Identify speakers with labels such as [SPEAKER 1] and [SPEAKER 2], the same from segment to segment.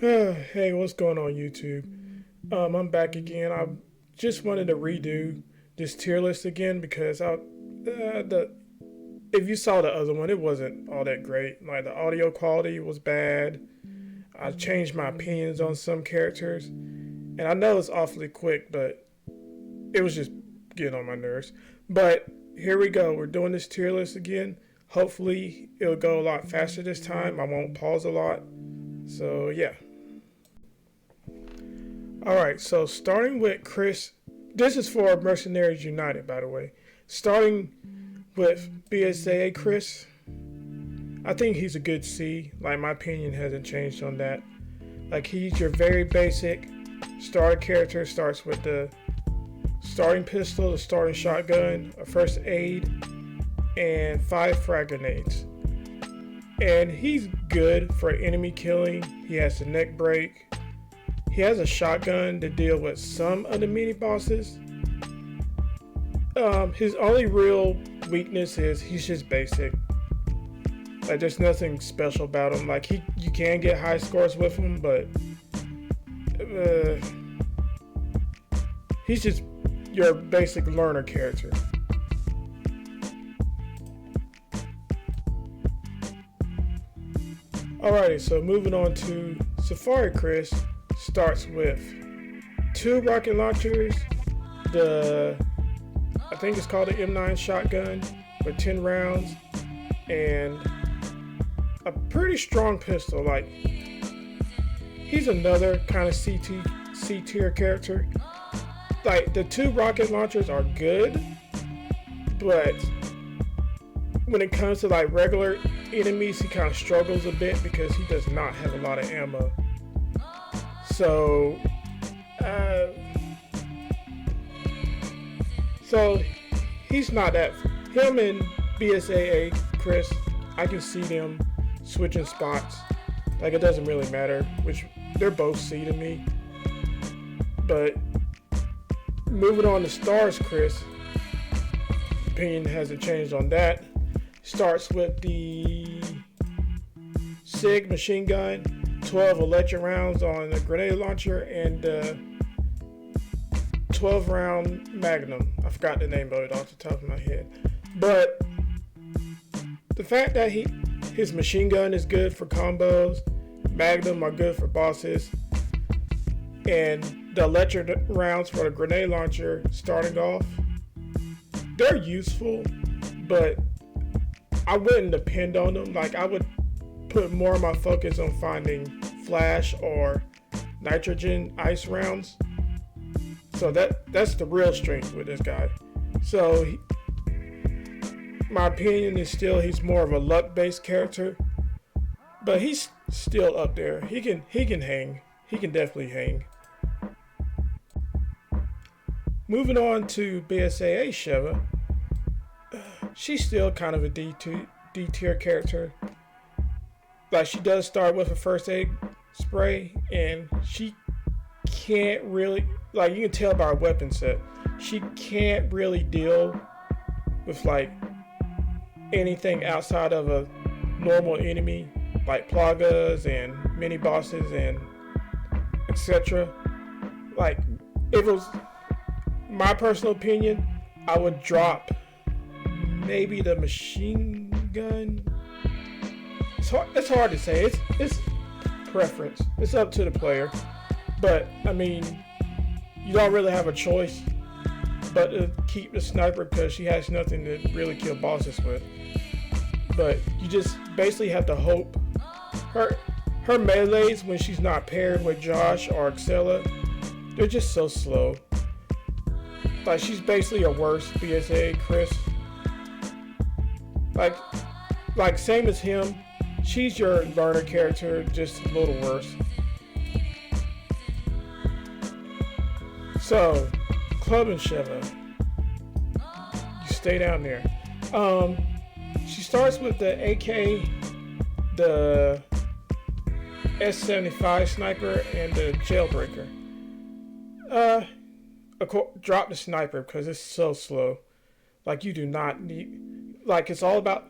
[SPEAKER 1] Hey, what's going on YouTube? I'm back again. I just wanted to redo this tier list again because the if you saw the other one, it wasn't all that great. Like the audio quality was bad. I changed my opinions on some characters, and I know it's awfully quick, but it was just getting on my nerves. But here we go. We're doing this tier list again. Hopefully, it'll go a lot faster this time. I won't pause a lot. So yeah. Alright, so starting with Chris. This is for Mercenaries United, by the way. Starting with BSAA Chris. I think he's a good C. Like, my opinion hasn't changed on that. Like, he's your very basic starter character. Starts with the starting pistol, the starting shotgun, a first aid, and 5 frag grenades. And he's good for enemy killing. He has the neck break. He has a shotgun to deal with some of the mini bosses. His only real weakness is he's just basic. Like, there's nothing special about him. Like, you can get high scores with him, but he's just your basic learner character. Alrighty, so moving on to Safari Chris. Starts with 2 rocket launchers, I think it's called the M9 shotgun with 10 rounds, and a pretty strong pistol. Like, he's another kind of C tier character. Like, the 2 rocket launchers are good, but when it comes to like regular enemies, he kind of struggles a bit because he does not have a lot of ammo. So he's not that. Him and BSAA Chris, I can see them switching spots. Like, it doesn't really matter, which they're both C to me. But moving on to Stars Chris, opinion hasn't changed on that. Starts with the SIG machine gun, 12 electric rounds on the grenade launcher, and 12 round magnum. I forgot the name of it off the top of my head. But the fact that his machine gun is good for combos, magnum are good for bosses, and the electric rounds for the grenade launcher starting off, they're useful, but I wouldn't depend on them. Like, I would put more of my focus on finding flash or nitrogen ice rounds. So that's the real strength with this guy. So my opinion is still he's more of a luck based character, but he's still up there. He can hang. He can definitely hang. Moving on to BSAA Sheva. She's still kind of a D tier character. Like, she does start with a first aid spray, and she can't really, like, you can tell by her weapon set, she can't really deal with like anything outside of a normal enemy, like plagas and mini bosses and etc. Like, if it was my personal opinion, I would drop maybe the machine gun. It's hard to say. It's preference. It's up to the player. But I mean, you don't really have a choice but to keep the sniper because she has nothing to really kill bosses with. But you just basically have to hope. Her melees, when she's not paired with Josh or Excella, they're just so slow. Like, she's basically a worse BSA Chris. Like same as him, she's your learner character, just a little worse. So, Club and Sheva, you stay down there. She starts with the AK, the S75 sniper, and the jailbreaker. Drop the sniper because it's so slow. Like, you do not need, like, it's all about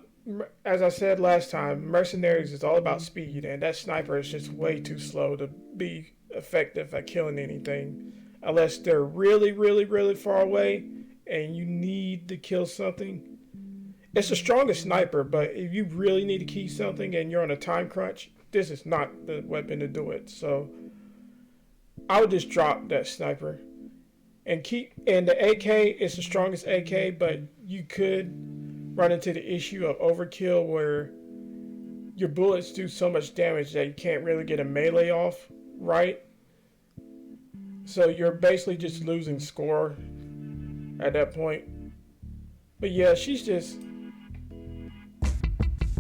[SPEAKER 1] as I said last time, Mercenaries is all about speed, and that sniper is just way too slow to be effective at killing anything, unless they're really, really, really far away, and you need to kill something. It's the strongest sniper, but if you really need to kill something and you're on a time crunch, this is not the weapon to do it. So I would just drop that sniper and the AK is the strongest AK, but you could run into the issue of overkill where your bullets do so much damage that you can't really get a melee off right. So you're basically just losing score at that point. But yeah, she's just...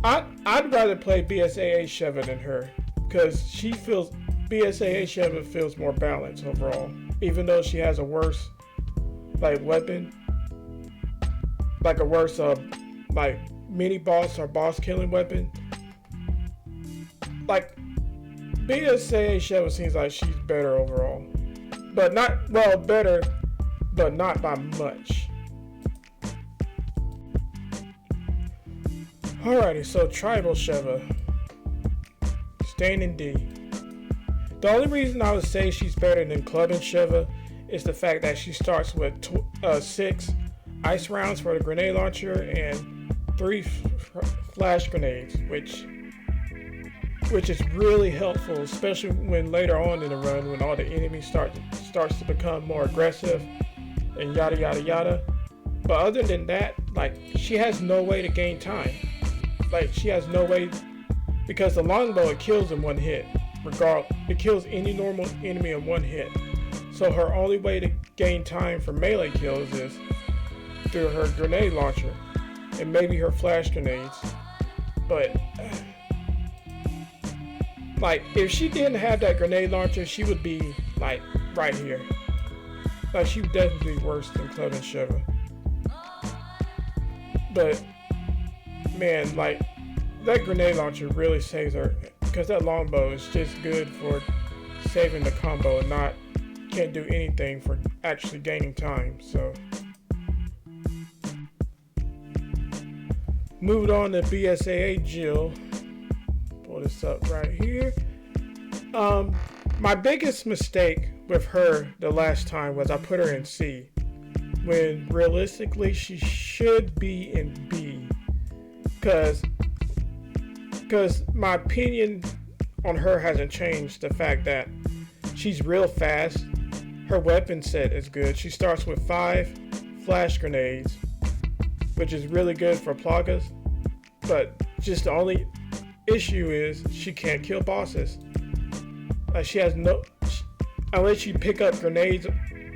[SPEAKER 1] I'd rather play BSAA Sheva than her, because BSAA Sheva feels more balanced overall. Even though she has a worse weapon, like a worse mini boss or boss killing weapon. Like BSAA Sheva seems like she's better overall, but not better, but not by much. Alrighty, so Tribal Sheva, staying in D. The only reason I would say she's better than Clubbing Sheva is the fact that she starts with 6 ice rounds for the grenade launcher and 3 flash grenades, which is really helpful, especially when later on in the run, when all the enemies starts to become more aggressive and yada yada yada. But other than that, she has no way to gain time. She has no way, because the longbow, it kills in one hit. It kills any normal enemy in one hit. So her only way to gain time for melee kills is through her grenade launcher and maybe her flash grenades. But if she didn't have that grenade launcher, she would be right here. She would definitely be worse than Clubbing Sheva. But man, that grenade launcher really saves her, because that longbow is just good for saving the combo and can't do anything for actually gaining time. So moving on to BSAA Jill. Pull this up right here. My biggest mistake with her the last time was I put her in C, when realistically she should be in B, because my opinion on her hasn't changed. The fact that she's real fast, her weapon set is good. She starts with 5 flash grenades, which is really good for plagas, but just the only issue is she can't kill bosses. She has unless you pick up grenades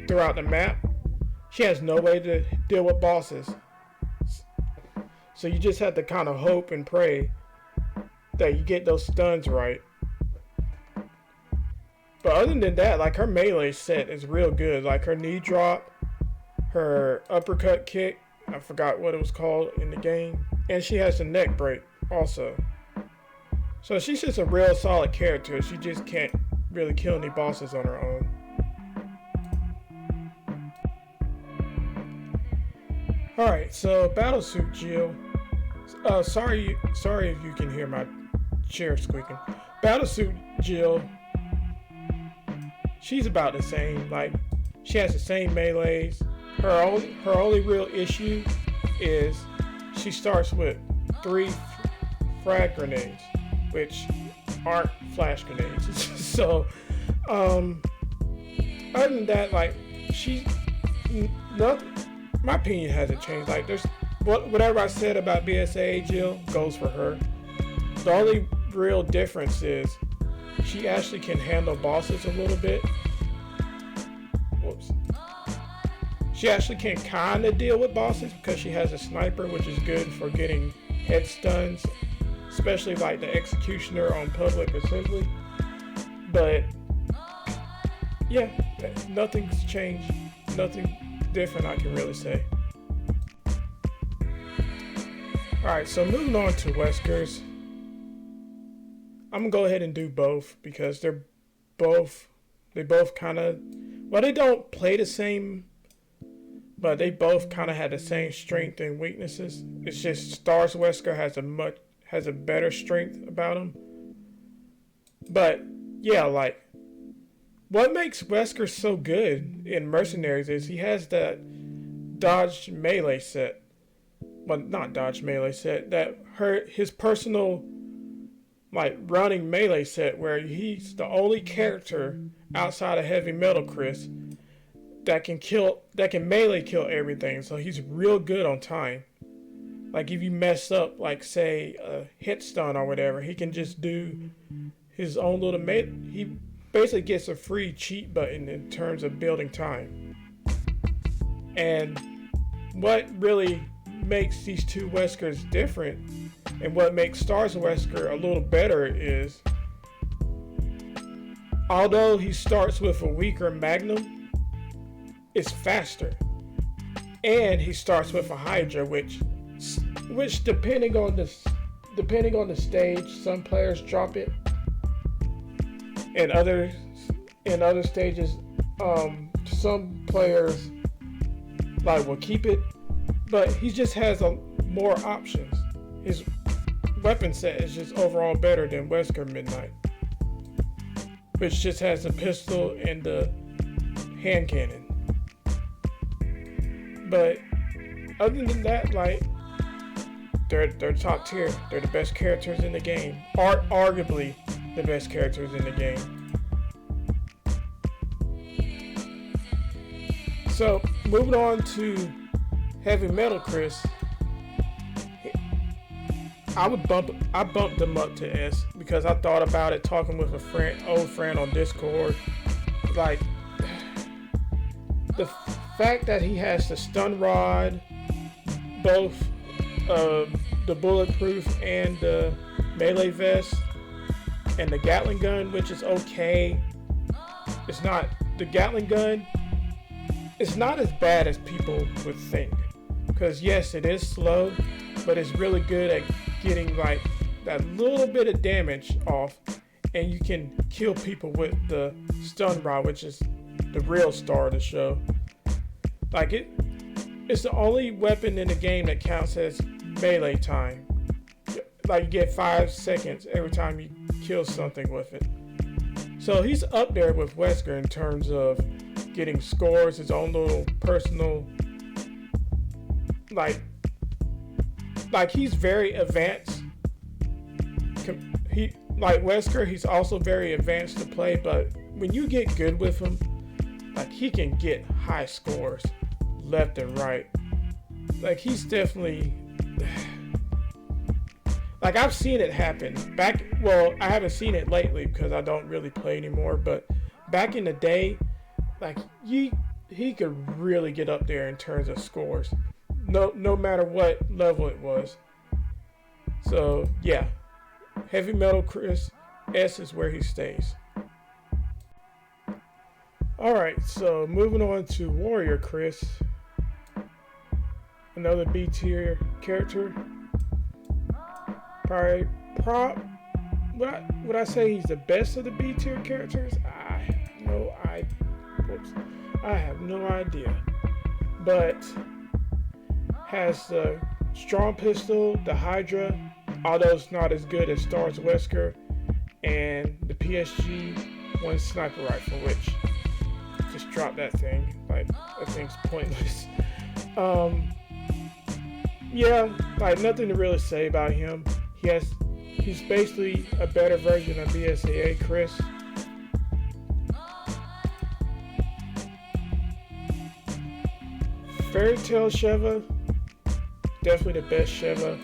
[SPEAKER 1] throughout the map, she has no way to deal with bosses. So you just have to kind of hope and pray that you get those stuns right. But other than that, her melee set is real good. Her knee drop, her uppercut kick, I forgot what it was called in the game, and she has a neck break also. So she's just a real solid character. She just can't really kill any bosses on her own. Alright, so Battlesuit Jill. Sorry if you can hear my chair squeaking. Battlesuit Jill, she's about the same. She has the same melees. Her only real issue is she starts with 3 frag grenades, which aren't flash grenades. So, other than that, she's nothing. My opinion hasn't changed. Whatever I said about BSAA Jill goes for her. The only real difference is she actually can handle bosses a little bit. Whoops. She actually can kind of deal with bosses because she has a sniper, which is good for getting head stuns, especially the Executioner on Public Assembly. But yeah, nothing's changed. Nothing different I can really say. Alright, so moving on to Weskers. I'm gonna go ahead and do both because they both kind of, they don't play the same but they both kind of had the same strength and weaknesses. It's just Stars Wesker has a better strength about him. But yeah, like what makes Wesker so good in Mercenaries is he has that dodge melee set. Well, not dodge melee set. His personal like running melee set where he's the only character outside of Heavy Metal Chris that can melee kill everything. So he's real good on time. Like if you mess up, like say a hit stun or whatever, he can just do his own little he basically gets a free cheat button in terms of building time. And what really makes these two Weskers different and what makes Stars Wesker a little better is although he starts with a weaker Magnum, it's faster. And he starts with a Hydra, which depending on the stage, some players drop it. In other stages, some players like will keep it, but he just has more options. His weapon set is just overall better than Wesker Midnight, which just has the pistol and the hand cannon. But other than that, like they're top tier. They're the best characters in the game, arguably the best characters in the game. So moving on to Heavy Metal Chris, I bumped him up to S because I thought about it talking with old friend on Discord. Like the fact that he has the stun rod, both the bulletproof and the melee vest, and the Gatling gun, which is okay. It's not the Gatling gun. It's not as bad as people would think, because yes, it is slow, but it's really good at getting like that little bit of damage off, and you can kill people with the stun rod, which is the real star of the show. Like it's the only weapon in the game that counts as melee time. Like you get 5 seconds every time you kill something with it. So he's up there with Wesker in terms of getting scores, his own little personal like he's very advanced. He like Wesker, he's also very advanced to play, but when you get good with him, like he can get high scores left and right. Like he's definitely like I've seen it happen. I haven't seen it lately because I don't really play anymore, but back in the day, like he could really get up there in terms of scores. No matter what level it was. So yeah. Heavy Metal Chris S is where he stays. Alright, so moving on to Warrior Chris. Another B tier character. Would I say he's the best of the B tier characters? I have no idea. But has the strong pistol, the Hydra, although it's not as good as Stars Wesker, and the PSG 1 sniper rifle, which just drop that thing. Like that thing's pointless. Yeah, like nothing to really say about him. He's basically a better version of BSAA Chris. Fairy Tale Sheva, definitely the best Sheva.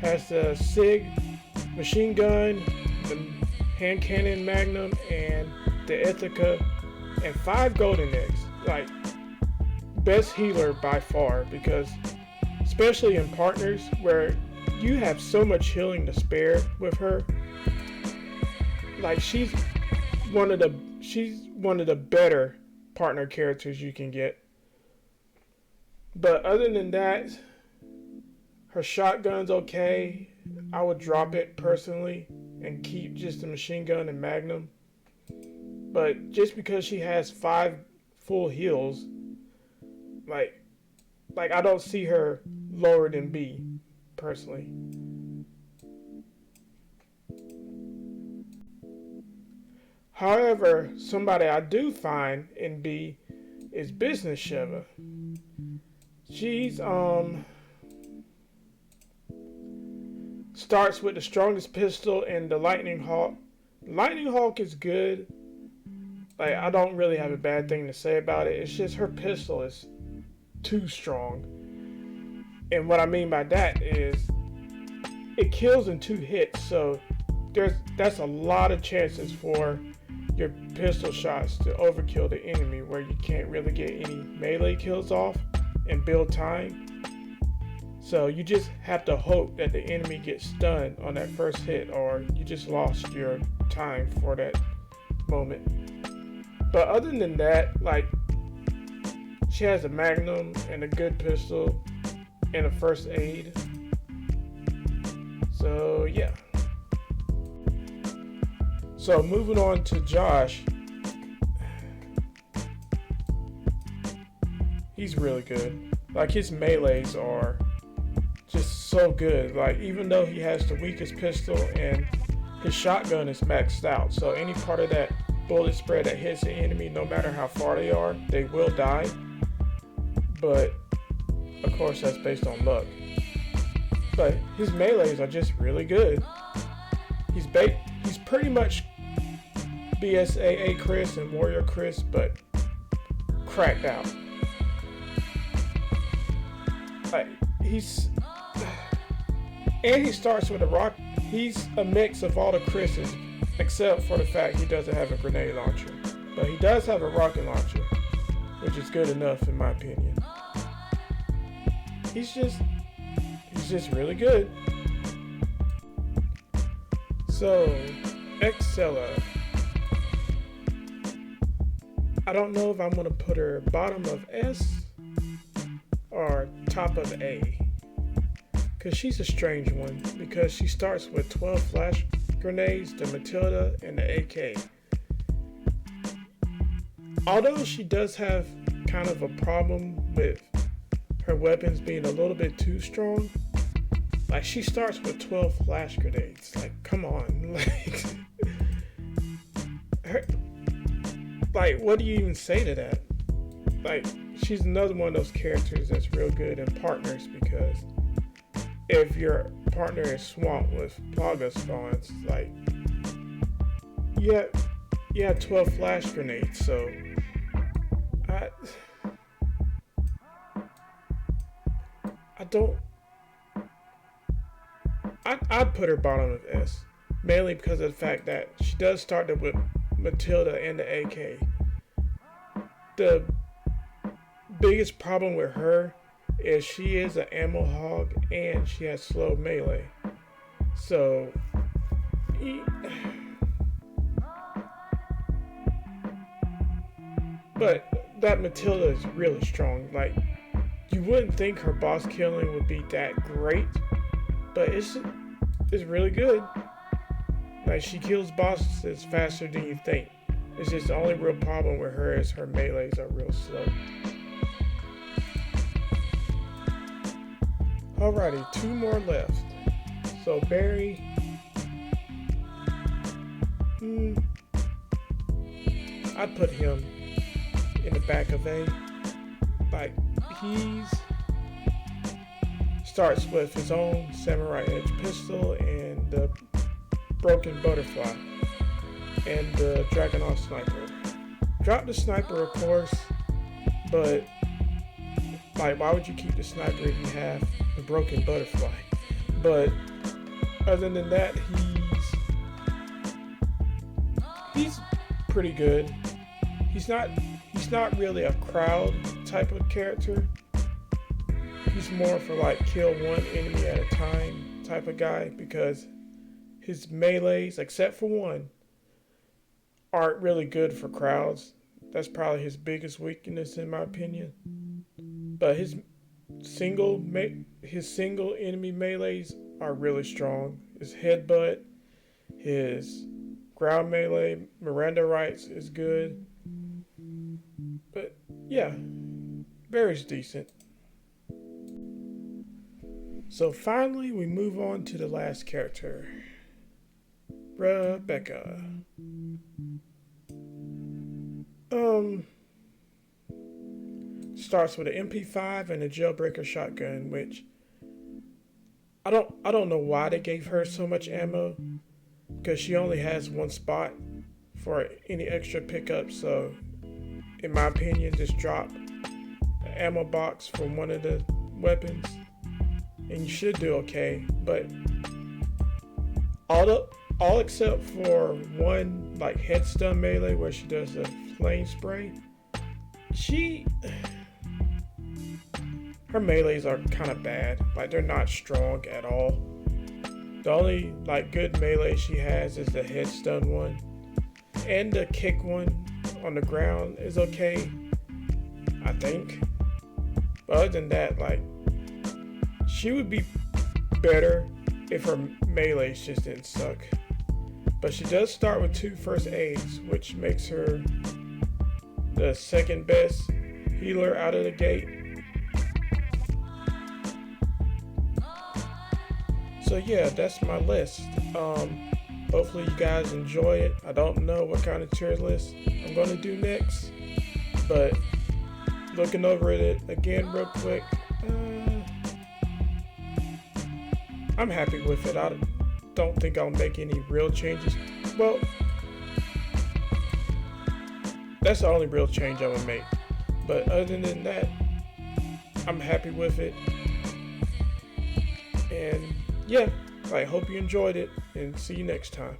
[SPEAKER 1] Has the SIG machine gun, the hand cannon Magnum, and the Ithaca, and 5 golden eggs. Like best healer by far, because especially in partners where you have so much healing to spare with her. Like she's one of the better partner characters you can get. But other than that, her shotgun's okay. I would drop it personally and keep just the machine gun and Magnum. But just because she has 5 full heals, like I don't see her lower than B, personally. However, somebody I do find in B is Business Sheva. She's starts with the strongest pistol and the Lightning Hawk. Lightning Hawk is good. Like, I don't really have a bad thing to say about it. It's just her pistol is too strong. And what I mean by that is it kills in 2 hits, so that's a lot of chances for your pistol shots to overkill the enemy, where you can't really get any melee kills off and build time. So you just have to hope that the enemy gets stunned on that first hit, or you just lost your time for that moment. But other than that, like, she has a Magnum and a good pistol and a first aid. So yeah. So moving on to Josh. He's really good. Like, his melees are just so good. Like, even though he has the weakest pistol and his shotgun is maxed out, so any part of that bullet spread that hits the enemy, no matter how far they are, they will die. But of course, that's based on luck. But his melees are just really good. He's pretty much BSAA Chris and Warrior Chris, but cracked out. Like, and he starts with a rock. He's a mix of all the Chris's, except for the fact he doesn't have a grenade launcher. But he does have a rocket launcher, which is good enough in my opinion. He's just really good. So, Excella. I don't know if I'm going to put her bottom of S or top of A. Because she's a strange one. Because she starts with 12 flash grenades, the Matilda, and the AK. Although she does have kind of a problem with her weapons being a little bit too strong. Like, she starts with 12 flash grenades. Like, come on. Like, what do you even say to that? Like, she's another one of those characters that's real good in partners, because if your partner is swamped with Plaga spawns, like, you have 12 flash grenades, so I'd put her bottom of S, mainly because of the fact that she does start with Matilda and the AK. The biggest problem with her is she is an ammo hog and she has slow melee. So but that Matilda is really strong. Like, you wouldn't think her boss killing would be that great, but it's really good. Like, she kills bosses faster than you think. It's just the only real problem with her is her melees are real slow. Alrighty, 2 more left. So Barry, I'd put him in the back of A. Like, he's starts with his own Samurai Edge pistol and the Broken Butterfly and the Dragunov sniper. Drop the sniper, of course, but like, why would you keep the sniper if you have the Broken Butterfly? But other than that, he's pretty good. He's not really a crowd type of character. He's more for like kill one enemy at a time type of guy, because his melees, except for one, aren't really good for crowds. That's probably his biggest weakness in my opinion. But his single enemy melees are really strong. His headbutt, his ground melee, Miranda rights is good. But yeah, Barry's decent. So finally, we move on to the last character, Rebecca. Starts with an MP5 and a jailbreaker shotgun, which I don't know why they gave her so much ammo, because she only has one spot for any extra pickup. So, in my opinion, just drop the ammo box from one of the weapons, and you should do okay. But all except for one like head stun melee where she does a flame spray, her melees are kind of bad. Like, they're not strong at all. The only like good melee she has is the head stun one, and the kick one on the ground is okay, I think. But other than that, like, she would be better if her melees just didn't suck. But she does start with 2 first aids, which makes her the second best healer out of the gate. So yeah, that's my list. Hopefully you guys enjoy it. I don't know what kind of tier list I'm going to do next, but looking over it again real quick, I'm happy with it. I don't think I'll make any real changes. Well, that's the only real change I'm going to make. But other than that, I'm happy with it. And yeah, I hope you enjoyed it, and see you next time.